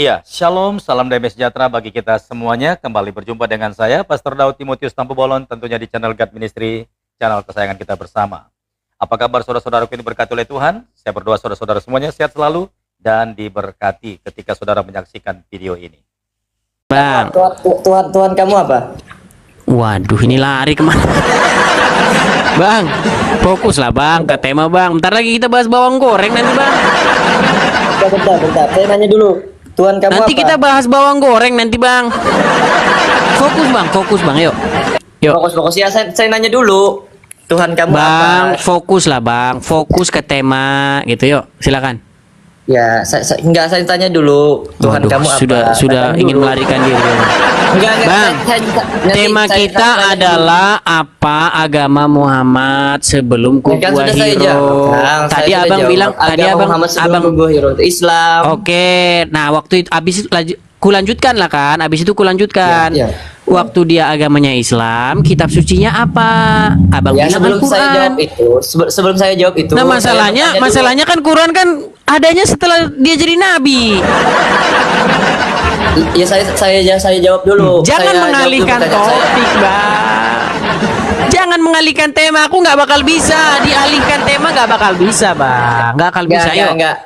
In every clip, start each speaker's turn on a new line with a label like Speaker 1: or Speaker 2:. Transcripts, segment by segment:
Speaker 1: Iya, Shalom, salam damai sejahtera bagi kita semuanya. Kembali berjumpa dengan saya, Pastor Daud Timotius Tampu Bolon, tentunya di channel God Ministry, channel kesayangan kita bersama. Apa kabar saudara-saudaraku ini diberkati oleh Tuhan? Saya berdoa saudara-saudara semuanya sehat selalu dan diberkati ketika saudara menyaksikan video ini.
Speaker 2: Bang,
Speaker 3: Tuhan kamu apa?
Speaker 2: waduh ini lari kemana? Bang, fokus lah bang ke tema bang. Bentar lagi kita bahas bawang goreng nanti bang.
Speaker 3: Bentar. Saya nanya dulu. Tuhan kamu
Speaker 2: Nanti
Speaker 3: apa?
Speaker 2: kita bahas bawang goreng nanti bang. Fokus bang, yuk. Yuk.
Speaker 3: Fokus ya. Saya nanya dulu. Tuhan kamu
Speaker 2: Bang,
Speaker 3: apa?
Speaker 2: fokus lah bang. Fokus ke tema gitu yuk. Silakan.
Speaker 3: Ya, saya tanya dulu. Tuhan
Speaker 2: Waduh,
Speaker 3: kamu apa?
Speaker 2: sudah
Speaker 3: Saya tanya
Speaker 2: ingin
Speaker 3: dulu.
Speaker 2: melarikan diri.
Speaker 3: Enggak,
Speaker 2: Bang, tema kita adalah apa agama Muhammad sebelum
Speaker 3: kan sudah saya
Speaker 2: Kubuahiro.
Speaker 3: jawab. Bang, saya
Speaker 2: Tadi
Speaker 3: sudah
Speaker 2: abang
Speaker 3: jawab.
Speaker 2: bilang, tadi
Speaker 3: Agama
Speaker 2: abang
Speaker 3: Muhammad sebelum
Speaker 2: abang
Speaker 3: Kubuahiro itu Islam.
Speaker 2: Oke, nah waktu itu abis itu kulanjutkan lah kan, abis itu kulanjutkan.
Speaker 3: Ya.
Speaker 2: Waktu dia agamanya Islam, kitab sucinya apa? Abang
Speaker 3: Ya,
Speaker 2: bilang
Speaker 3: sebelum
Speaker 2: Al-Quran.
Speaker 3: saya jawab itu, sebelum saya jawab itu.
Speaker 2: Nah
Speaker 3: saya tanya dulu.
Speaker 2: masalahnya kan Quran kan adanya setelah dia jadi nabi.
Speaker 3: Ya saya jawab dulu.
Speaker 2: Jangan
Speaker 3: Saya jawab
Speaker 2: mengalihkan
Speaker 3: dulu pertanyaan saya.
Speaker 2: topik, bang. Jangan mengalihkan tema. Aku nggak bakal bisa dialihkan tema, nggak bakal bisa, bang. Nggak bakal bisa. Yuk.
Speaker 3: Enggak.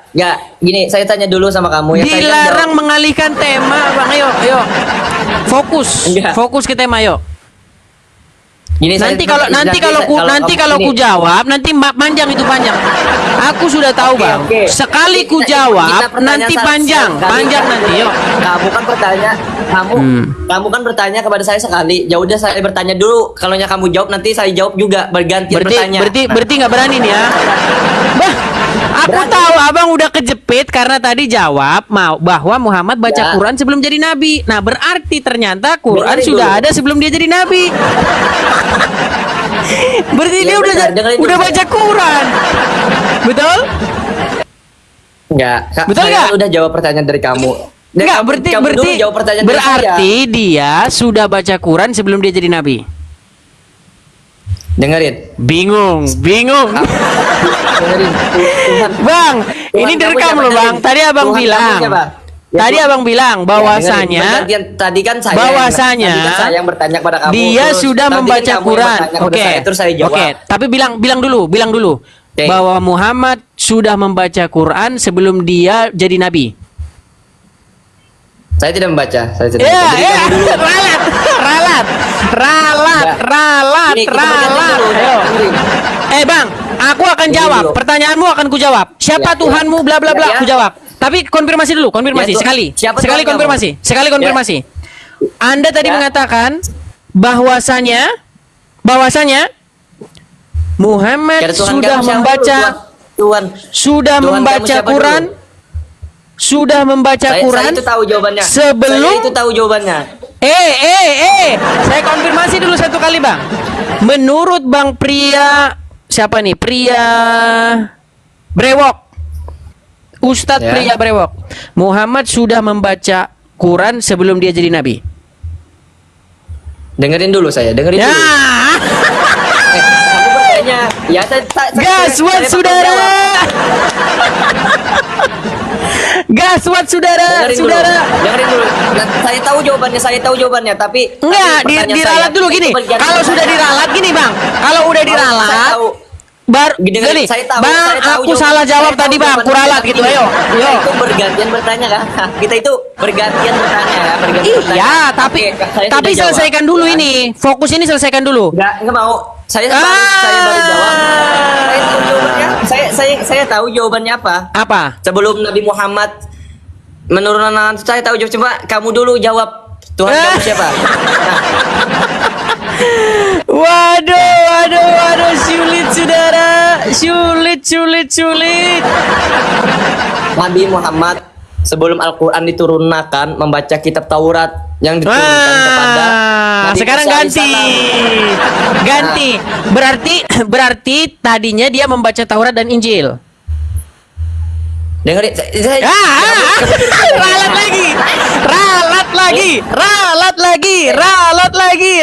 Speaker 3: Gini, saya tanya dulu sama kamu ya. Saya kan
Speaker 2: Dilarang
Speaker 3: jawab.
Speaker 2: mengalihkan tema, bang. Ayo. Fokus,
Speaker 3: Enggak.
Speaker 2: fokus ke tema, yuk.
Speaker 3: Gini,
Speaker 2: Nanti
Speaker 3: saya-
Speaker 2: kalau ku
Speaker 3: gini.
Speaker 2: jawab, nanti panjang itu panjang. Aku sudah tahu,
Speaker 3: Oke,
Speaker 2: bang.
Speaker 3: oke.
Speaker 2: Sekali ku
Speaker 3: Kita
Speaker 2: jawab,
Speaker 3: pertanyaan
Speaker 2: nanti
Speaker 3: sekali.
Speaker 2: panjang nanti, yuk.
Speaker 3: Kamu kan bertanya, kamu kan bertanya kepada saya sekali. Ya udah saya bertanya dulu. Kalau kamu jawab nanti saya jawab juga bergantian bertanya.
Speaker 2: Berarti nggak berani nih ya. Bah, aku
Speaker 3: Berani.
Speaker 2: tahu abang udah kejepit karena tadi jawab bahwa Muhammad baca
Speaker 3: Ya.
Speaker 2: Quran sebelum jadi nabi. Nah, berarti ternyata Quran
Speaker 3: Dengerin
Speaker 2: sudah
Speaker 3: dulu.
Speaker 2: ada sebelum dia jadi nabi. Berarti
Speaker 3: Ya
Speaker 2: dia
Speaker 3: benar, dengerin
Speaker 2: udah
Speaker 3: dulu
Speaker 2: baca
Speaker 3: saya.
Speaker 2: Quran. Betul?
Speaker 3: Enggak.
Speaker 2: Betul
Speaker 3: Saya
Speaker 2: nggak?
Speaker 3: udah jawab pertanyaan dari kamu. Dan
Speaker 2: Enggak,
Speaker 3: kamu
Speaker 2: berarti
Speaker 3: dulu jawab pertanyaan dari saya.
Speaker 2: berarti dia sudah baca Quran sebelum dia jadi nabi.
Speaker 3: Dengerin.
Speaker 2: Bingung.
Speaker 3: Dengerin. Tuhan,
Speaker 2: Bang,
Speaker 3: Tuhan
Speaker 2: ini
Speaker 3: kamu
Speaker 2: direkam
Speaker 3: siapa?
Speaker 2: loh, Bang. Tadi abang
Speaker 3: Tuhan kamu
Speaker 2: bilang.
Speaker 3: siapa? Ya,
Speaker 2: Tadi
Speaker 3: Tuhan.
Speaker 2: abang bilang
Speaker 3: Ya,
Speaker 2: bahwasanya
Speaker 3: dengerin. Bergantian. Tadi kan saya
Speaker 2: bahwasanya
Speaker 3: tadi kan saya yang bertanya kepada kamu.
Speaker 2: dia
Speaker 3: terus
Speaker 2: sudah
Speaker 3: tadi kan
Speaker 2: membaca
Speaker 3: kamu yang
Speaker 2: Quran.
Speaker 3: bertanya kepada
Speaker 2: Oke.
Speaker 3: saya, terus saya jawab.
Speaker 2: Oke, tapi bilang dulu
Speaker 3: Oke.
Speaker 2: bahwa Muhammad sudah membaca Quran sebelum dia jadi nabi.
Speaker 3: Saya tidak membaca. Saya tidak
Speaker 2: Ya,
Speaker 3: membaca. Jadi
Speaker 2: ya.
Speaker 3: kamu dulu.
Speaker 2: Ralat.
Speaker 3: Ini kita bergantian dulu,
Speaker 2: Ayo.
Speaker 3: dengerin.
Speaker 2: Bang, aku akan
Speaker 3: Ini
Speaker 2: jawab.
Speaker 3: dulu.
Speaker 2: Pertanyaanmu akan kujawab. Siapa
Speaker 3: Ya,
Speaker 2: Tuhanmu bla bla bla,
Speaker 3: ya.
Speaker 2: aku jawab. Tapi konfirmasi dulu, konfirmasi
Speaker 3: Ya,
Speaker 2: sekali.
Speaker 3: siapa
Speaker 2: Sekali
Speaker 3: Tuhan kamu?
Speaker 2: konfirmasi. Sekali konfirmasi. Anda tadi
Speaker 3: Ya.
Speaker 2: mengatakan bahwasanya Muhammad
Speaker 3: Kira Tuhan
Speaker 2: sudah
Speaker 3: kamu siapa
Speaker 2: membaca
Speaker 3: dulu, Tuhan.
Speaker 2: sudah
Speaker 3: Tuhan
Speaker 2: membaca
Speaker 3: kamu siapa
Speaker 2: Quran
Speaker 3: dulu?
Speaker 2: sudah membaca
Speaker 3: Saya
Speaker 2: Quran
Speaker 3: itu tahu jawabannya.
Speaker 2: sebelum
Speaker 3: Saya itu tahu jawabannya.
Speaker 2: Saya konfirmasi dulu satu kali, Bang. Menurut Bang Pria siapa nih? Pria Brewok. Ustadz
Speaker 3: Ya.
Speaker 2: Pria Brewok. Muhammad sudah membaca Quran sebelum dia jadi nabi.
Speaker 3: Dengerin dulu saya, dengerin
Speaker 2: Ya.
Speaker 3: dulu. Kamu bertanya. Ya,
Speaker 2: Gaswat
Speaker 3: saya
Speaker 2: saudara.
Speaker 3: jawab.
Speaker 2: Gaswat saudara,
Speaker 3: Dengerin
Speaker 2: saudara.
Speaker 3: dulu. Dengerin dulu. Nah, saya tahu jawabannya, tapi
Speaker 2: Enggak,
Speaker 3: pertanyaan
Speaker 2: diralat
Speaker 3: saya,
Speaker 2: dulu
Speaker 3: itu
Speaker 2: gini.
Speaker 3: bergantian
Speaker 2: Kalau sudah
Speaker 3: bertanya.
Speaker 2: diralat gini, Bang. Kalau udah
Speaker 3: Saya
Speaker 2: diralat,
Speaker 3: tahu.
Speaker 2: gini,
Speaker 3: Saya tahu,
Speaker 2: Bang,
Speaker 3: saya tahu
Speaker 2: aku salah jawab
Speaker 3: saya tahu
Speaker 2: tadi, Bang.
Speaker 3: jawabannya,
Speaker 2: Kuralat
Speaker 3: tapi
Speaker 2: gitu,
Speaker 3: gini,
Speaker 2: ayo.
Speaker 3: Kita itu bergantian bertanya kan? Kita itu bergantian bertanya ya, bergantian bertanya.
Speaker 2: Iya, tapi
Speaker 3: Oke, saya sudah jawab.
Speaker 2: selesaikan dulu
Speaker 3: Ya.
Speaker 2: ini. Fokus ini selesaikan dulu.
Speaker 3: Enggak mau. Saya baru jawab. Saya tahu jawabannya. Saya tahu jawabannya apa.
Speaker 2: Apa?
Speaker 3: Sebelum Nabi Muhammad menurunkan, saya tahu jawab. Coba kamu dulu jawab. Tuhan kamu siapa? Nah,
Speaker 2: Waduh, sulit saudara. Sulit.
Speaker 3: Nabi Muhammad sebelum Al-Quran diturunkan membaca kitab Taurat yang diturunkan kepada Nabi
Speaker 2: Sekarang
Speaker 3: Musa
Speaker 2: ganti.
Speaker 3: alaihissalam.
Speaker 2: Ganti. Berarti tadinya dia membaca Taurat dan Injil.
Speaker 3: Dengerin,
Speaker 2: Ralat lagi.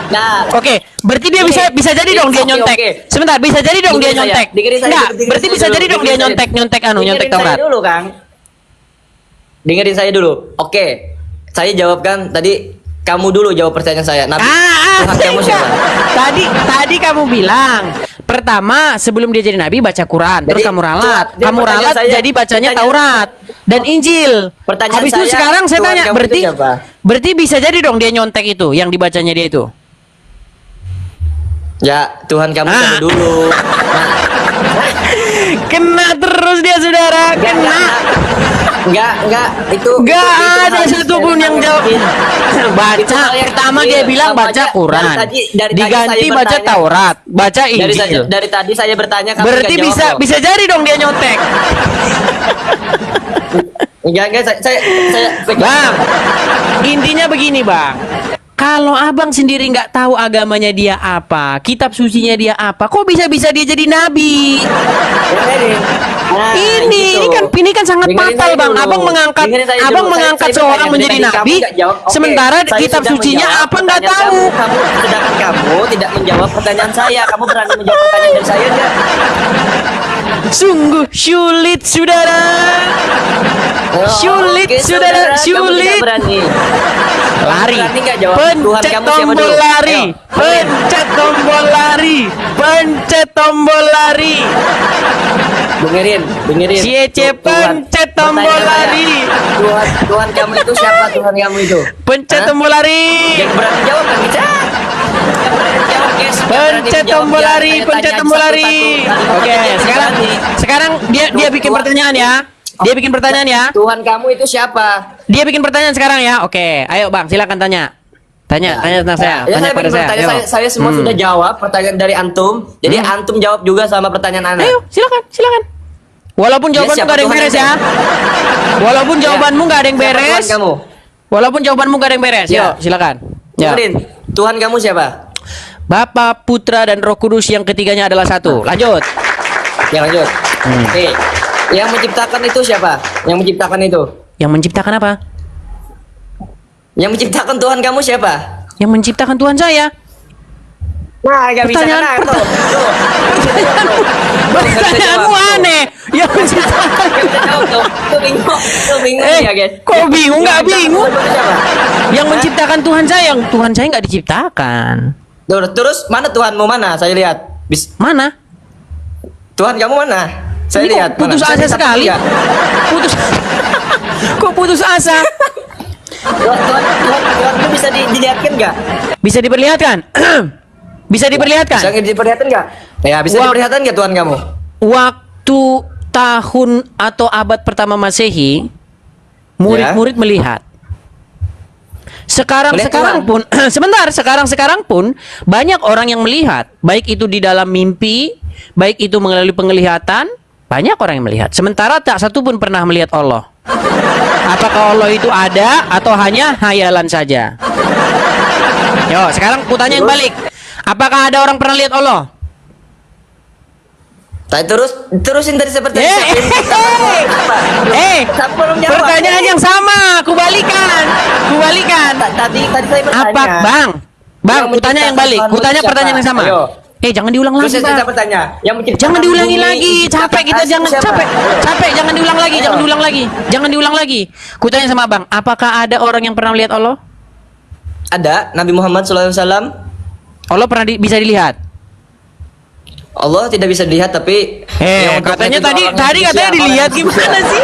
Speaker 3: Nah,
Speaker 2: Oke, berarti dia
Speaker 3: Oke.
Speaker 2: bisa jadi dong dia
Speaker 3: Oke,
Speaker 2: nyontek.
Speaker 3: oke.
Speaker 2: Sebentar, bisa jadi dong dia
Speaker 3: Dengerin saya,
Speaker 2: nyontek.
Speaker 3: dengerin saya,
Speaker 2: Enggak,
Speaker 3: dengerin
Speaker 2: berarti
Speaker 3: saya
Speaker 2: bisa
Speaker 3: dulu,
Speaker 2: jadi dong dia
Speaker 3: dengerin saya.
Speaker 2: nyontek
Speaker 3: dengerin
Speaker 2: Taurat.
Speaker 3: saya dulu, Kang. dengerin saya dulu. Oke, saya jawabkan tadi. Kamu dulu jawab pertanyaan saya. Nabi Tuhan kamu siapa?
Speaker 2: Tadi kamu bilang pertama sebelum dia jadi nabi baca Quran, terus kamu ralat. Kamu ralat jadi bacanya Taurat dan Injil. Habis itu sekarang saya tanya, berarti bisa jadi dong dia nyontek itu yang dibacanya dia itu.
Speaker 3: Ya, Tuhan kamu siapa dulu.
Speaker 2: Kena terus dia, saudara. Kena.
Speaker 3: Enggak, itu
Speaker 2: ada satupun yang jawab. Baca pertama dia bilang baca Quran. Diganti baca Taurat, baca Injil.
Speaker 3: Dari tadi saya bertanya kamu
Speaker 2: berarti bisa jadi dong dia nyontek.
Speaker 3: Enggak, saya
Speaker 2: Bang, intinya begini, Bang. Kalau abang sendiri nggak tahu agamanya dia apa, kitab sucinya dia apa, kok bisa-bisa dia jadi nabi? Ini kan sangat fatal, Bang. Abang mengangkat seorang menjadi nabi, sementara kitab sucinya apa nggak tahu.
Speaker 3: Sedangkan kamu tidak menjawab pertanyaan saya. Kamu berani menjawab pertanyaan dari saya nggak?
Speaker 2: Sungguh sulit, saudara. Sulit. Lari. Pencet tombol lari. Pencet tombol lari.
Speaker 3: Dengerin.
Speaker 2: Ciece pencet tombol lari.
Speaker 3: Tuhan kamu itu siapa? Tuhan kamu itu?
Speaker 2: Pencet tombol lari.
Speaker 3: Yang berani jawab kan bisa?
Speaker 2: Pencet tombol lari. Oke, sekarang dia bikin pertanyaan ya.
Speaker 3: Tuhan kamu itu siapa?
Speaker 2: Dia bikin pertanyaan sekarang ya. Oke, ayo Bang, silakan tanya. Tanya tentang saya. Tanya pada saya.
Speaker 3: Saya semua sudah jawab pertanyaan dari antum. Jadi antum jawab juga sama pertanyaan anak.
Speaker 2: Ayo, silakan. Walaupun jawabanmu nggak ada yang beres ya. Walaupun jawabanmu nggak ada yang beres. Walaupun jawabanmu nggak ada yang beres. Yuk, silakan. Ya.
Speaker 3: Tuhan kamu siapa?
Speaker 2: Bapa, Putra, dan Roh Kudus yang ketiganya adalah satu. Lanjut.
Speaker 3: Ya, lanjut. Oke. Yang menciptakan itu siapa? Yang menciptakan itu?
Speaker 2: Yang menciptakan apa?
Speaker 3: Yang menciptakan Tuhan kamu siapa?
Speaker 2: Yang menciptakan Tuhan saya.
Speaker 3: Nah, nggak bisa kan?
Speaker 2: Pertanyaanmu aneh. Yang menciptakan.
Speaker 3: Itu bingung ya, guys.
Speaker 2: Kok bingung? Nggak bingung. Yang menciptakan Tuhan saya nggak diciptakan.
Speaker 3: Terus mana Tuhanmu mana? Saya lihat.
Speaker 2: Mana?
Speaker 3: Tuhan kamu mana? Saya
Speaker 2: ini
Speaker 3: lihat.
Speaker 2: Putus asa sekali. Kok putus asa?
Speaker 3: Tuhan bisa dilihatkan nggak?
Speaker 2: Bisa diperlihatkan? Bisa diperlihatkan?
Speaker 3: Bisa diperlihatkan nggak? Ya, bisa diperlihatkan nggak Tuhan kamu?
Speaker 2: Waktu tahun atau abad pertama Masehi, murid-murid melihat. Sekarang pun sekarang pun banyak orang yang melihat, baik itu di dalam mimpi, baik itu melalui penglihatan, banyak orang yang melihat. Sementara tak satu pun pernah melihat Allah. Apakah Allah itu ada atau hanya hayalan saja? Yo, sekarang kutanya yang balik. Apakah ada orang pernah lihat Allah?
Speaker 3: Terusin tadi seperti
Speaker 2: pertanyaan yang sama, kubalikan.
Speaker 3: Tadi saya bertanya.
Speaker 2: Apa, Bang, kutanya yang balik. Kutanya pertanyaan yang sama. Jangan diulang lagi, Bang. Jangan diulangi lagi. Capek kita, capek. Jangan diulang lagi. Kutanya sama Bang, apakah ada orang yang pernah melihat Allah?
Speaker 3: Ada, Nabi Muhammad SAW.
Speaker 2: Allah pernah bisa dilihat?
Speaker 3: Allah tidak bisa dilihat, tapi
Speaker 2: katanya tadi katanya dilihat. Gimana sih?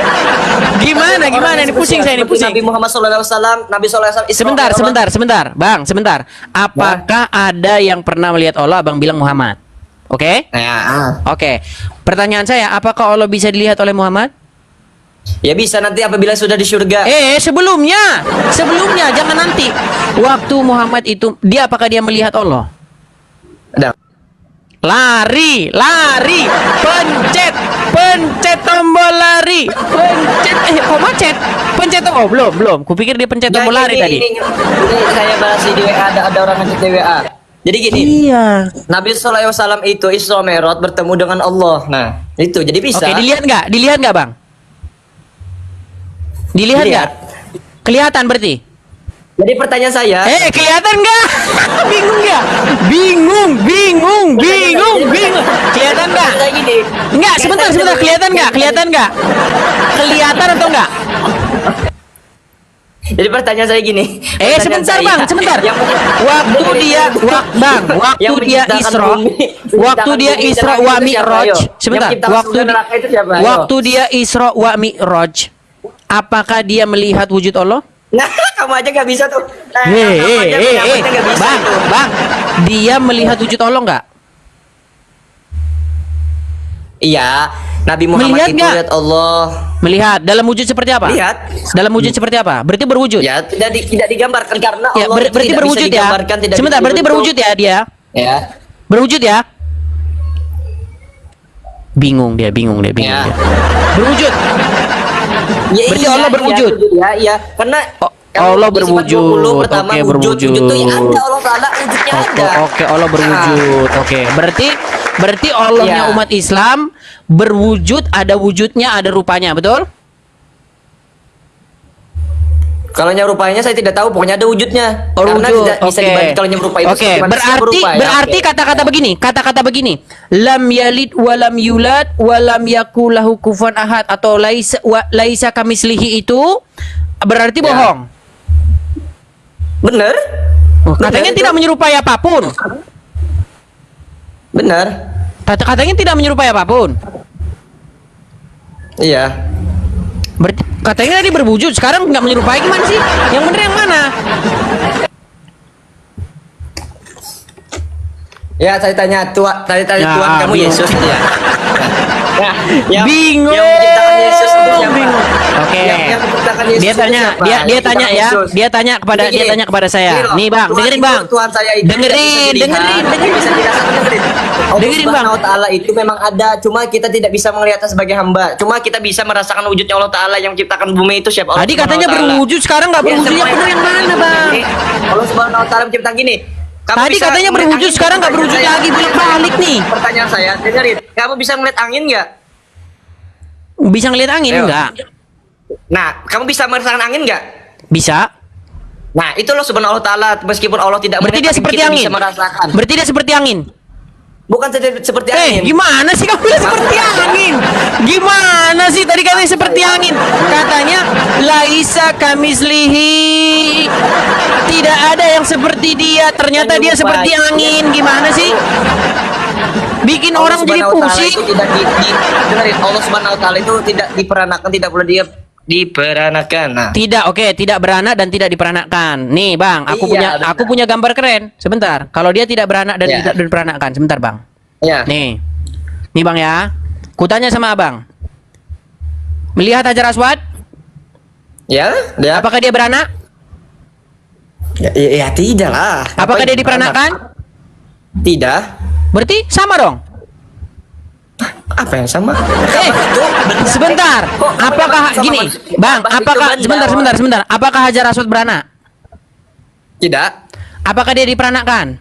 Speaker 2: Gimana ini pusing saya ini pusing.
Speaker 3: Nabi Muhammad SAW, Nabi SAW.
Speaker 2: Sebentar, Bang, sebentar. Apakah ada yang pernah melihat Allah? Abang bilang Muhammad. Oke? Oke. Pertanyaan saya, apakah Allah bisa dilihat oleh Muhammad?
Speaker 3: Ya bisa nanti apabila sudah di surga.
Speaker 2: Sebelumnya, jangan nanti. Waktu Muhammad itu, apakah dia melihat Allah?
Speaker 3: Ada.
Speaker 2: Lari, pencet tombol lari, kok macet? Pencet tombol, belum. Kupikir dia pencet tombol lari tadi.
Speaker 3: Ini saya bahas di WA, ada orang ngecek di WA. Jadi gini.
Speaker 2: Iya.
Speaker 3: Nabi SAW itu Isra Mi'raj bertemu dengan Allah. Nah, itu jadi bisa.
Speaker 2: Oke, dilihat nggak, Bang? Dilihat nggak? Kelihatan berarti.
Speaker 3: Jadi pertanyaan saya.
Speaker 2: Kelihatan nggak? Bingung. Kelihatan nggak? Enggak, sebentar. Kelihatan nggak? Kelihatan atau enggak?
Speaker 3: Jadi pertanyaan saya gini. Pertanyaan
Speaker 2: Sebentar
Speaker 3: saya,
Speaker 2: Bang, sebentar. Waktu dia waktu
Speaker 3: yang
Speaker 2: dia
Speaker 3: menciptakan
Speaker 2: Isra,
Speaker 3: bumi,
Speaker 2: waktu
Speaker 3: menciptakan
Speaker 2: dia
Speaker 3: bumi dan
Speaker 2: Isra
Speaker 3: langit
Speaker 2: wa
Speaker 3: itu siapa,
Speaker 2: Mi'raj.
Speaker 3: ayo?
Speaker 2: Sebentar.
Speaker 3: Yang menciptakan surga dan neraka itu siapa, ayo?
Speaker 2: Waktu dia Isra wa Mi'raj, apakah dia melihat wujud Allah?
Speaker 3: Nah, kamu aja nggak bisa tuh. Nah,
Speaker 2: Hei,
Speaker 3: kamu aja menyambutnya nggak bisa
Speaker 2: Bang,
Speaker 3: itu.
Speaker 2: Bang, dia melihat wujud Allah nggak?
Speaker 3: Iya, Nabi Muhammad
Speaker 2: Melihat
Speaker 3: itu
Speaker 2: nggak?
Speaker 3: lihat Allah.
Speaker 2: Melihat dalam wujud seperti apa?
Speaker 3: Lihat.
Speaker 2: Dalam wujud seperti apa? Berarti berwujud.
Speaker 3: Ya, tidak digambarkan karena
Speaker 2: Ya,
Speaker 3: Allah itu
Speaker 2: berarti
Speaker 3: tidak
Speaker 2: berwujud
Speaker 3: bisa
Speaker 2: ya.
Speaker 3: digambarkan, tidak
Speaker 2: Sebentar,
Speaker 3: bisa
Speaker 2: berarti
Speaker 3: dibentuk.
Speaker 2: berwujud ya dia.
Speaker 3: Ya.
Speaker 2: Berwujud ya. Bingung dia.
Speaker 3: Ya.
Speaker 2: Berwujud.
Speaker 3: Ya,
Speaker 2: Berarti
Speaker 3: iya,
Speaker 2: Allah berwujud.
Speaker 3: Iya. Karena
Speaker 2: Allah
Speaker 3: di sifat
Speaker 2: berwujud.
Speaker 3: 20 pertama
Speaker 2: Oke,
Speaker 3: wujud
Speaker 2: berwujud.
Speaker 3: tuh ya ada Allah Taala wujudnya ada.
Speaker 2: Oke, Allah berwujud. Oke, berarti Allahnya
Speaker 3: Ya.
Speaker 2: umat Islam berwujud, ada wujudnya, ada rupanya, betul?
Speaker 3: Kalau rupanya saya tidak tahu, pokoknya ada wujudnya.
Speaker 2: Oh,
Speaker 3: Karena
Speaker 2: wujud.
Speaker 3: tidak bisa
Speaker 2: Oke.
Speaker 3: dibanding kalau rupa itu
Speaker 2: Oke,
Speaker 3: seperti manusia
Speaker 2: berarti
Speaker 3: berupa, ya.
Speaker 2: berarti
Speaker 3: Oke.
Speaker 2: kata-kata begini. Lam yalid wa lam yulad wa lam yakul lahu kufuwan ahad atau laisa kamislihi itu berarti
Speaker 3: Ya.
Speaker 2: bohong.
Speaker 3: Benar?
Speaker 2: Katanya
Speaker 3: itu.
Speaker 2: tidak menyerupai apapun.
Speaker 3: Benar.
Speaker 2: Katanya tidak menyerupai apapun.
Speaker 3: Iya.
Speaker 2: Berarti katanya tadi berwujud, sekarang nggak menyerupai, gimana sih? Yang benar yang mana?
Speaker 3: Ya, saya tanya Tuhan kamu
Speaker 2: bingung.
Speaker 3: Yesus ya. Nah,
Speaker 2: Bingung.
Speaker 3: Yang menciptakan Yesus itu siapa?
Speaker 2: Bingung. Oke.
Speaker 3: Yang menciptakan Yesus
Speaker 2: Dia
Speaker 3: itu
Speaker 2: tanya,
Speaker 3: siapa?
Speaker 2: dia
Speaker 3: Yang
Speaker 2: tanya
Speaker 3: menciptakan
Speaker 2: ya,
Speaker 3: Yesus.
Speaker 2: dia tanya kepada saya.
Speaker 3: Gini loh,
Speaker 2: Nih Bang,
Speaker 3: Tuhan
Speaker 2: dengerin
Speaker 3: itu-
Speaker 2: Bang.
Speaker 3: Tuhan saya itu
Speaker 2: Dengerin.
Speaker 3: tidak bisa dirasakan, dengerin. Allah
Speaker 2: Dengerin, Bang.
Speaker 3: Subhanahu wa Ta'ala itu memang ada, cuma kita tidak bisa melihatnya sebagai hamba. Cuma kita bisa merasakan wujudnya Allah Ta'ala yang menciptakan bumi itu siapa? Allah
Speaker 2: Tadi
Speaker 3: Subhanahu
Speaker 2: katanya
Speaker 3: wa Ta'ala.
Speaker 2: berwujud, sekarang nggak
Speaker 3: Ya,
Speaker 2: berwujud. Yang
Speaker 3: semua
Speaker 2: benar yang mana Bang?
Speaker 3: Allah Subhanahu wa Ta'ala menciptakan gini. Kamu
Speaker 2: Tadi
Speaker 3: bisa
Speaker 2: katanya
Speaker 3: melihat
Speaker 2: berwujud,
Speaker 3: angin,
Speaker 2: sekarang nggak
Speaker 3: pertanyaan
Speaker 2: berwujud
Speaker 3: saya.
Speaker 2: lagi, bolak-balik nih.
Speaker 3: Pertanyaan saya, dengerin. Kamu bisa melihat angin nggak?
Speaker 2: Bisa ngelihat angin
Speaker 3: Ayo.
Speaker 2: enggak?
Speaker 3: Nah, kamu bisa merasakan angin nggak?
Speaker 2: Bisa.
Speaker 3: Nah, itu loh Subhanahu wa Ta'ala. Meskipun Allah tidak
Speaker 2: Berarti
Speaker 3: melihat,
Speaker 2: dia seperti
Speaker 3: kita
Speaker 2: angin.
Speaker 3: bisa merasakan.
Speaker 2: Berarti dia seperti angin.
Speaker 3: Bukan seperti angin.
Speaker 2: Gimana sih kamu bilang seperti angin? Gimana sih tadi katanya seperti angin? Katanya laisa kamislihi. Tidak ada yang seperti dia. Ternyata dia seperti angin. Gimana sih? Bikin
Speaker 3: Allah
Speaker 2: orang jadi
Speaker 3: Subhanahu wa Ta'ala
Speaker 2: pusing.
Speaker 3: itu tidak dengerin. Allah Subhanahu wa Ta'ala itu tidak diperanakan, tidak boleh dia diperanakan. Nah,
Speaker 2: Tidak, oke, tidak beranak dan tidak diperanakkan. Nih, Bang,
Speaker 3: Iya, benar.
Speaker 2: aku punya gambar keren. Sebentar. Kalau dia tidak beranak dan
Speaker 3: Iya.
Speaker 2: tidak diperanakkan, sebentar, Bang.
Speaker 3: ya.
Speaker 2: Nih. Nih, Bang ya. Kutanya sama Abang. Melihat Hajar Aswad?
Speaker 3: Ya, dia
Speaker 2: Apakah dia beranak?
Speaker 3: ya tidak lah.
Speaker 2: Apakah dia
Speaker 3: Ngapain
Speaker 2: diperanakkan?
Speaker 3: beranak? Tidak.
Speaker 2: Berarti sama dong.
Speaker 3: Apa yang sama?
Speaker 2: Sebentar.
Speaker 3: Kok
Speaker 2: Apakah
Speaker 3: sama
Speaker 2: gini,
Speaker 3: manusia?
Speaker 2: Bang?
Speaker 3: Apa itu
Speaker 2: Apakah
Speaker 3: benda?
Speaker 2: sebentar. Apakah Hajar Aswad beranak?
Speaker 3: Tidak.
Speaker 2: Apakah dia diperanakkan?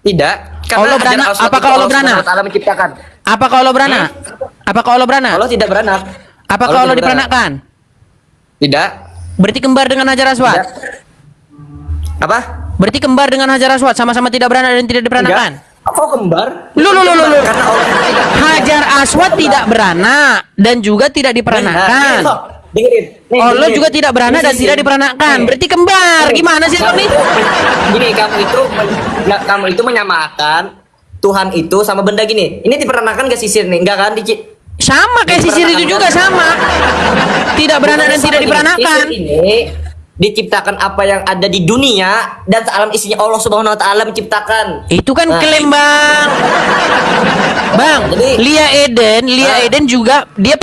Speaker 3: Tidak.
Speaker 2: Allah
Speaker 3: Hajar
Speaker 2: beranak.
Speaker 3: Aswad
Speaker 2: Apakah
Speaker 3: itu
Speaker 2: Allah beranak?
Speaker 3: Subhanahu wa Ta'ala menciptakan.
Speaker 2: Apakah Allah beranak? Apakah Allah beranak?
Speaker 3: Allah tidak beranak.
Speaker 2: Apakah Allah
Speaker 3: tidak beranak.
Speaker 2: diperanakkan?
Speaker 3: Tidak.
Speaker 2: Berarti kembar dengan Hajar Aswad.
Speaker 3: Tidak. Apa?
Speaker 2: Berarti kembar dengan Hajar Aswad sama-sama tidak beranak dan tidak diperanakkan.
Speaker 3: Apa kembar?
Speaker 2: Lu.
Speaker 3: Karena Allah tidak.
Speaker 2: Hajar Aswad tidak beranak dan juga tidak diperanakkan.
Speaker 3: Dengerin. Nih,
Speaker 2: Allah
Speaker 3: dengerin.
Speaker 2: juga tidak beranak dan
Speaker 3: Ini
Speaker 2: tidak
Speaker 3: sih.
Speaker 2: diperanakkan.
Speaker 3: Nih.
Speaker 2: Berarti kembar. Gimana sih lu nih?
Speaker 3: Gini, kamu itu menyamakan Tuhan itu sama benda gini. Ini diperanakkan gak sisir nih? Enggak kan?
Speaker 2: Sama kayak sisir itu juga sama. Tidak beranak dan tidak diperanakkan.
Speaker 3: Sisir ini diciptakan apa yang ada di dunia dan alam isinya Allah Subhanahu wa Ta'ala menciptakan.
Speaker 2: Itu kan
Speaker 3: Nah.
Speaker 2: klaim Bang. Bang,
Speaker 3: Jadi-
Speaker 2: Lia Eden juga dia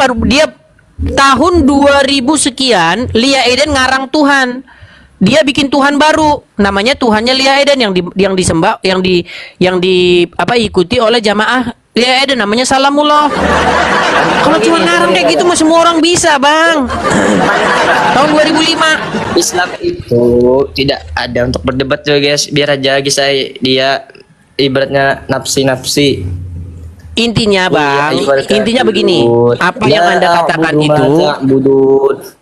Speaker 2: tahun 2000 sekian Lia Eden ngarang Tuhan. Dia bikin Tuhan baru, namanya Tuhannya Lia Eden yang disembah, yang ikuti oleh jamaah Lia Eden, namanya Salamullah. Kalau cuma ngarang kayak gitu mah semua orang bisa, Bang. Tahun 2005.
Speaker 3: Islam itu tidak ada untuk berdebat juga guys. Biar aja guys, dia ibaratnya nafsi-nafsi.
Speaker 2: Intinya, Bang, intinya begini, apa
Speaker 3: Ya
Speaker 2: yang Anda katakan itu,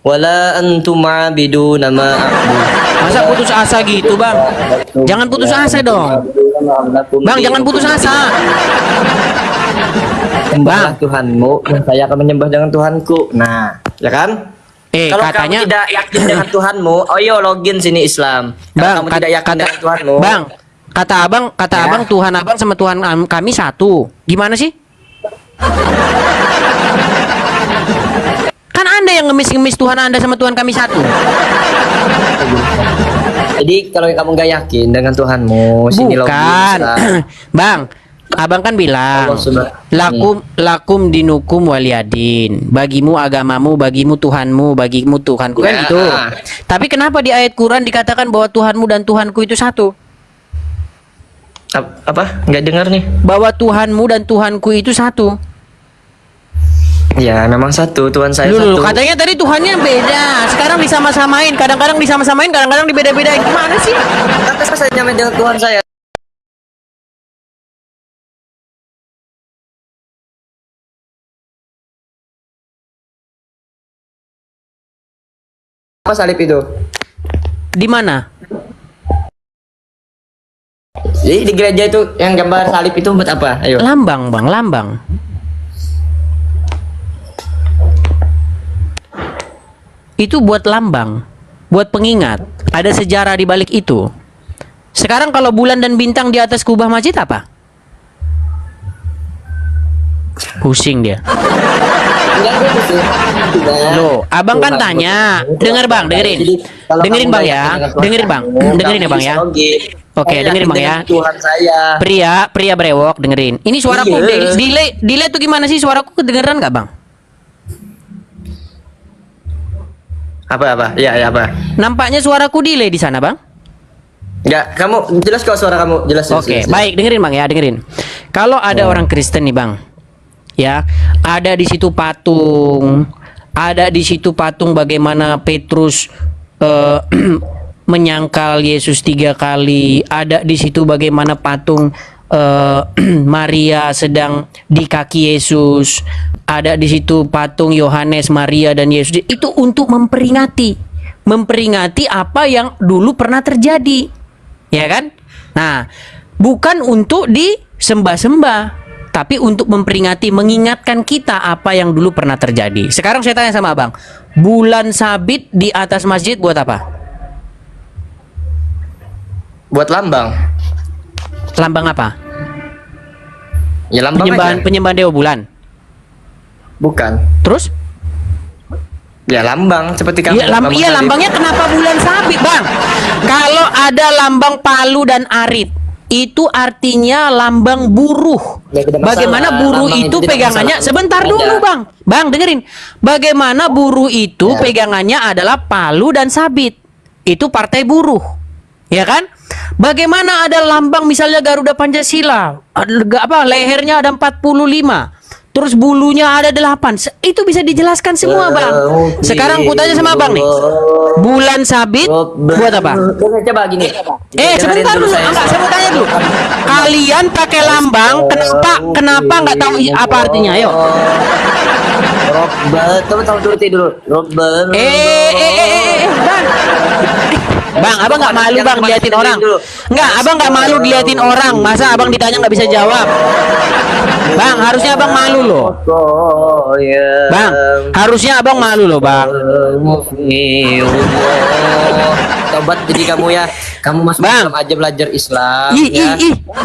Speaker 3: wala antum ma'biduna ma a'bud.
Speaker 2: masa putus asa gitu, Bang? Jangan putus asa dong. Bang, jangan putus asa.
Speaker 3: Sembahlah
Speaker 2: Bang.
Speaker 3: Tuhanmu dan saya akan menyembah dengan Tuhanku. Nah, ya kan? Kalau
Speaker 2: katanya
Speaker 3: kamu tidak yakin dengan Tuhanmu, ayo login sini Islam. Kalau kamu tidak yakin dengan Tuhanmu,
Speaker 2: Bang, kata abang Tuhan abang sama Tuhan kami satu. Gimana sih? Kan Anda yang ngemis-ngemis Tuhan Anda sama Tuhan kami satu.
Speaker 3: jadi kalau kamu nggak yakin dengan Tuhanmu, sini login
Speaker 2: Bukan.
Speaker 3: Islam.
Speaker 2: Bang, abang kan bilang
Speaker 3: Allah Subhanahu-
Speaker 2: lakum dinukum waliyadin. Bagimu agamamu, bagimu Tuhanmu, bagimu Tuhanku kan
Speaker 3: Ya.
Speaker 2: itu. Tapi kenapa di ayat Quran dikatakan bahwa Tuhanmu dan Tuhanku itu satu?
Speaker 3: Apa? Nggak dengar nih?
Speaker 2: Bahwa Tuhanmu dan Tuhanku itu satu.
Speaker 3: Ya, memang satu. Tuhan saya
Speaker 2: Dulu
Speaker 3: satu.
Speaker 2: katanya tadi Tuhannya beda. Sekarang disama-samain. Kadang-kadang disama-samain, kadang-kadang dibeda-bedain. Gimana sih?
Speaker 3: Tapi saya nyamain dengan Tuhan saya. Apa salib itu?
Speaker 2: Di mana?
Speaker 3: Jadi di gereja itu yang gambar salib itu buat apa? Ayo.
Speaker 2: Lambang, Bang, lambang. Itu buat lambang, buat pengingat. Ada sejarah di balik itu. Sekarang kalau bulan dan bintang di atas kubah masjid apa? Pusing dia.
Speaker 3: Enggak gitu sih. Tidak.
Speaker 2: Loh, abang kan
Speaker 3: Tuhan
Speaker 2: tanya.
Speaker 3: buat-
Speaker 2: Dengar bang, dengerin.
Speaker 3: Jadi, kalau
Speaker 2: Dengerin
Speaker 3: kamu
Speaker 2: bang
Speaker 3: nggak
Speaker 2: ya.
Speaker 3: yakin dengan Tuhan
Speaker 2: Dengerin bang.
Speaker 3: kamu,
Speaker 2: Dengerin ya
Speaker 3: kamu
Speaker 2: bang ya.
Speaker 3: bisa login.
Speaker 2: Oke,
Speaker 3: Saya
Speaker 2: dengerin
Speaker 3: yakin
Speaker 2: bang ya.
Speaker 3: dengan Tuhan saya.
Speaker 2: Pria brewok, dengerin. Ini suaraku
Speaker 3: Iya.
Speaker 2: delay tuh gimana sih? Suaraku kedengeran nggak bang?
Speaker 3: Apa? Ya apa?
Speaker 2: Nampaknya suaraku delay di sana bang.
Speaker 3: Enggak, kamu jelas kok suara kamu jelas.
Speaker 2: Oke, baik, dengerin bang ya, dengerin. Kalau ada orang Kristen nih bang, ya, ada di situ patung, bagaimana Petrus menyangkal Yesus 3 kali, ada di situ bagaimana patung Maria sedang di kaki Yesus, ada di situ patung Yohanes, Maria dan Yesus. Itu untuk memperingati apa yang dulu pernah terjadi. Ya kan? Nah, bukan untuk disembah-sembah, tapi untuk memperingati, mengingatkan kita apa yang dulu pernah terjadi. Sekarang saya tanya sama abang, bulan sabit di atas masjid buat apa?
Speaker 3: Buat lambang.
Speaker 2: Lambang apa?
Speaker 3: Ya lambang aja.
Speaker 2: Penyembahan dewa bulan.
Speaker 3: Bukan.
Speaker 2: Terus?
Speaker 3: Ya lambang seperti kamu.
Speaker 2: Iya,
Speaker 3: salib.
Speaker 2: lambangnya kenapa bulan sabit, bang? Kalau ada lambang palu dan arit, itu artinya lambang buruh.
Speaker 3: Ya, tidak masalah.
Speaker 2: Bagaimana buruh
Speaker 3: Lambang
Speaker 2: itu
Speaker 3: itu tidak
Speaker 2: pegangannya?
Speaker 3: masalah.
Speaker 2: Sebentar
Speaker 3: Ada.
Speaker 2: dulu, bang. Bang, dengerin. Bagaimana buruh itu
Speaker 3: Ya.
Speaker 2: pegangannya adalah palu dan sabit. Itu partai buruh. Ya kan? Bagaimana ada lambang misalnya Garuda Pancasila, lehernya ada 45. Terus bulunya ada 8. Itu bisa dijelaskan semua, bang. Sekarang ku tanya sama abang nih. Bulan sabit buat apa?
Speaker 3: Coba gini.
Speaker 2: Sebentar dulu. Enggak, saya mau tanya dulu. Kalian pakai lambang, kenapa nggak tahu apa artinya? Ayo.
Speaker 3: Tahu dulu.
Speaker 2: Bang, abang nggak malu bang diliatin orang? Nggak, abang nggak malu diliatin orang. Masa abang ditanya nggak bisa jawab? Bang, harusnya abang malu loh. Bang, harusnya abang malu loh, bang.
Speaker 3: Tobat jadi kamu ya. Kamu masuk
Speaker 2: Bang.
Speaker 3: Islam aja, belajar Islam
Speaker 2: Ih,
Speaker 3: ya.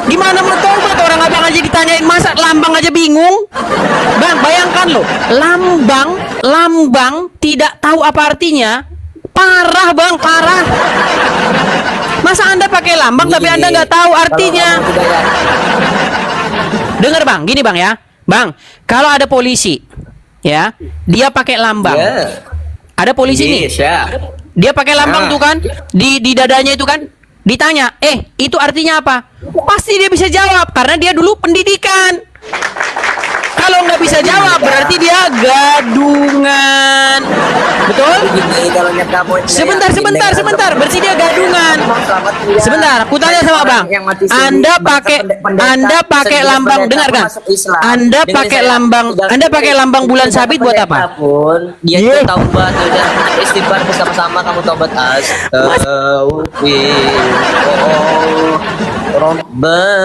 Speaker 2: gimana mau tobat orang abang aja ditanyain, masa lambang aja bingung? Bang, bayangkan loh, lambang tidak tahu apa artinya. Parah bang, parah. Masa Anda pakai lambang tapi Anda nggak tahu artinya?
Speaker 3: Kalau kamu tidak ya-
Speaker 2: Dengar bang, gini bang ya, bang. Kalau ada polisi, ya, dia pakai lambang.
Speaker 3: Ya.
Speaker 2: Ada polisi nih,
Speaker 3: Iya.
Speaker 2: dia pakai lambang
Speaker 3: Nah.
Speaker 2: tuh kan, di dadanya itu kan, ditanya, itu artinya apa? Pasti dia bisa jawab karena dia dulu pendidikan. Kalau nggak bisa jawab berarti dia gadungan, betul?
Speaker 3: Gini, kalau nyet kamu tidak
Speaker 2: Sebentar,
Speaker 3: yakin dengan
Speaker 2: sebentar.
Speaker 3: agama,
Speaker 2: Berarti dia gadungan.
Speaker 3: kamu selamat tidak.
Speaker 2: Sebentar, aku tanya sama
Speaker 3: Orang
Speaker 2: bang.
Speaker 3: yang mati suri,
Speaker 2: Anda
Speaker 3: bangsa
Speaker 2: pakai
Speaker 3: pendeta,
Speaker 2: Anda pakai
Speaker 3: sejak
Speaker 2: lambang,
Speaker 3: pendeta
Speaker 2: dengarkan.
Speaker 3: masuk Islam.
Speaker 2: Anda
Speaker 3: Dengan
Speaker 2: pakai
Speaker 3: saya,
Speaker 2: lambang,
Speaker 3: tidak
Speaker 2: Anda pakai
Speaker 3: sendiri.
Speaker 2: lambang bulan
Speaker 3: Tidak
Speaker 2: sabit buat
Speaker 3: pendeta
Speaker 2: apa?
Speaker 3: Pun, dia
Speaker 2: Ye.
Speaker 3: itu taubat, udah istighfar bersama-sama, kamu taubat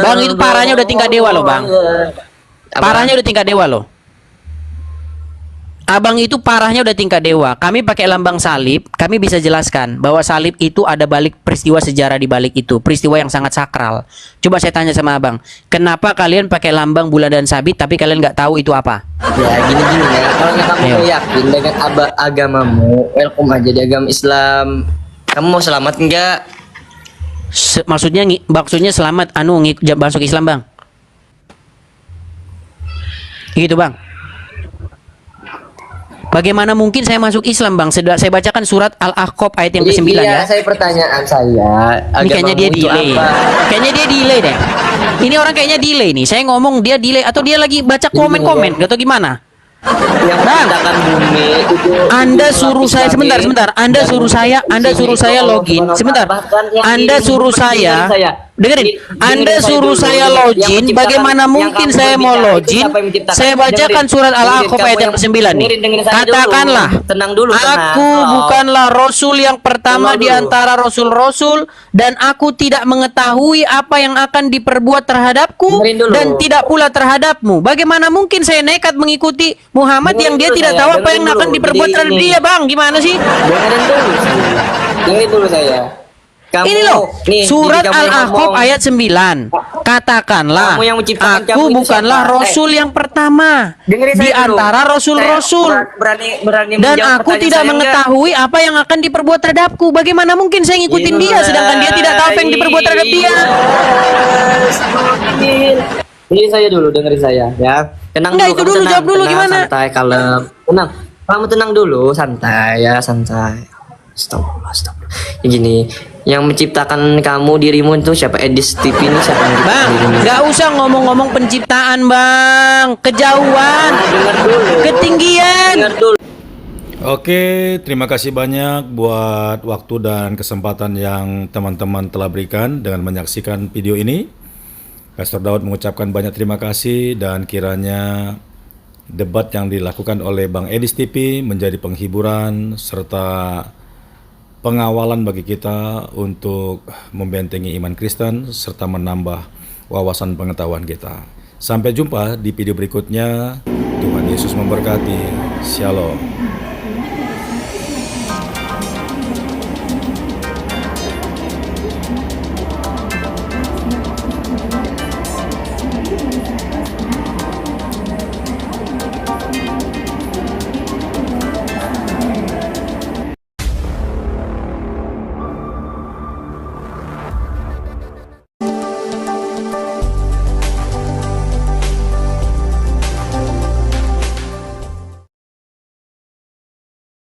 Speaker 2: Bang, itu parahnya udah tingkat dewa loh, bang. Parahnya udah tingkat dewa loh. Abang itu parahnya udah tingkat dewa. Kami pakai lambang salib, kami bisa jelaskan bahwa salib itu ada balik peristiwa sejarah di balik itu, peristiwa yang sangat sakral. Coba saya tanya sama abang, kenapa kalian pakai lambang bulan dan sabit tapi kalian nggak tahu itu apa?
Speaker 3: Ya gini-gini ya, kalau kamu
Speaker 2: Ayo.
Speaker 3: yakin dengan agamamu, welcome aja di agama Islam. Kamu mau selamat enggak?
Speaker 2: Maksudnya selamat masuk Islam, bang? Gitu, bang. Bagaimana mungkin saya masuk Islam, bang? Saya bacakan surat Al-Ahqaf ayat yang ke-9
Speaker 3: Iya,
Speaker 2: ya.
Speaker 3: saya pertanyaan saya.
Speaker 2: Ini kayaknya dia
Speaker 3: agamamu itu
Speaker 2: delay.
Speaker 3: apa?
Speaker 2: Kayaknya dia delay deh. Ini orang kayaknya delay nih. Saya ngomong dia delay atau dia lagi baca komen-komen atau gimana?
Speaker 3: Yang
Speaker 2: Bang,
Speaker 3: menciptakan bumi itu
Speaker 2: Anda suruh
Speaker 3: lapis
Speaker 2: saya
Speaker 3: langit,
Speaker 2: sebentar. Anda
Speaker 3: dan
Speaker 2: suruh saya
Speaker 3: isinya
Speaker 2: login.
Speaker 3: Allah
Speaker 2: Sebentar.
Speaker 3: bahkan yang
Speaker 2: Anda
Speaker 3: ini
Speaker 2: suruh
Speaker 3: bukan
Speaker 2: saya.
Speaker 3: dengerin
Speaker 2: Anda suruh
Speaker 3: dulu.
Speaker 2: saya
Speaker 3: Yang
Speaker 2: login.
Speaker 3: menciptakan-
Speaker 2: Bagaimana
Speaker 3: yang
Speaker 2: mungkin
Speaker 3: kamu
Speaker 2: saya mau
Speaker 3: berbicara itu
Speaker 2: login?
Speaker 3: siapa yang menciptakan?
Speaker 2: Saya bacakan
Speaker 3: Dengerin.
Speaker 2: surat Al-Ahqaf
Speaker 3: Dengerin,
Speaker 2: ayat
Speaker 3: kamu
Speaker 2: yang ke-9 nih.
Speaker 3: dengerin saya dulu.
Speaker 2: Katakanlah,
Speaker 3: Tenang dulu, tenang.
Speaker 2: aku bukanlah rasul yang pertama
Speaker 3: Tenang
Speaker 2: di
Speaker 3: dulu.
Speaker 2: antara rasul-rasul dan aku tidak mengetahui apa yang akan diperbuat terhadapku
Speaker 3: Dengerin dulu.
Speaker 2: dan tidak pula terhadapmu. Bagaimana mungkin saya nekat mengikuti Muhammad
Speaker 3: Dengerin
Speaker 2: yang dia
Speaker 3: dulu
Speaker 2: tidak
Speaker 3: saya,
Speaker 2: tahu apa
Speaker 3: dengerin
Speaker 2: yang akan
Speaker 3: dulu.
Speaker 2: diperbuat
Speaker 3: Jadi
Speaker 2: terhadap
Speaker 3: ini.
Speaker 2: dia, Bang? Gimana sih?
Speaker 3: Dengerin dulu saya. Kamu,
Speaker 2: Ini loh,
Speaker 3: nih,
Speaker 2: surat
Speaker 3: jadi kamu yang
Speaker 2: Al-Ahqaf
Speaker 3: ngomong.
Speaker 2: ayat 9. Katakanlah,
Speaker 3: Kamu yang menciptakan
Speaker 2: aku
Speaker 3: kamu itu
Speaker 2: bukanlah
Speaker 3: siapa?
Speaker 2: rasul yang pertama
Speaker 3: Dengerin
Speaker 2: di
Speaker 3: saya dulu.
Speaker 2: antara rasul-rasul.
Speaker 3: Saya berani
Speaker 2: Dan
Speaker 3: menjawab
Speaker 2: aku
Speaker 3: pertanyaan
Speaker 2: tidak
Speaker 3: saya
Speaker 2: mengetahui apa yang akan diperbuat terhadapku. Bagaimana mungkin saya ngikutin dia sedangkan dia tidak tahu apa yang diperbuat terhadap dia?
Speaker 3: Ini saya dulu, dengerin saya ya. Tenang
Speaker 2: Enggak,
Speaker 3: dulu,
Speaker 2: itu
Speaker 3: kamu
Speaker 2: dulu,
Speaker 3: tenang,
Speaker 2: jawab dulu,
Speaker 3: tenang,
Speaker 2: gimana?
Speaker 3: Santai, kalem. Tenang. Kamu tenang dulu, santai ya, santai. Stop. Ya, gini, yang menciptakan kamu dirimu itu siapa? Edis TV ini siapa yang
Speaker 2: Bang,
Speaker 3: menciptakan dirimu?
Speaker 2: nggak usah ngomong-ngomong penciptaan, Bang. Kejauhan,
Speaker 3: Dengar dulu.
Speaker 2: ketinggian.
Speaker 3: Dengar dulu.
Speaker 1: Oke, terima kasih banyak buat waktu dan kesempatan yang teman-teman telah berikan dengan menyaksikan video ini. Pastor Daud mengucapkan banyak terima kasih dan kiranya debat yang dilakukan oleh Bang Edis TV menjadi penghiburan serta pengawalan bagi kita untuk membentengi iman Kristen serta menambah wawasan pengetahuan kita. Sampai jumpa di video berikutnya. Tuhan Yesus memberkati. Shalom.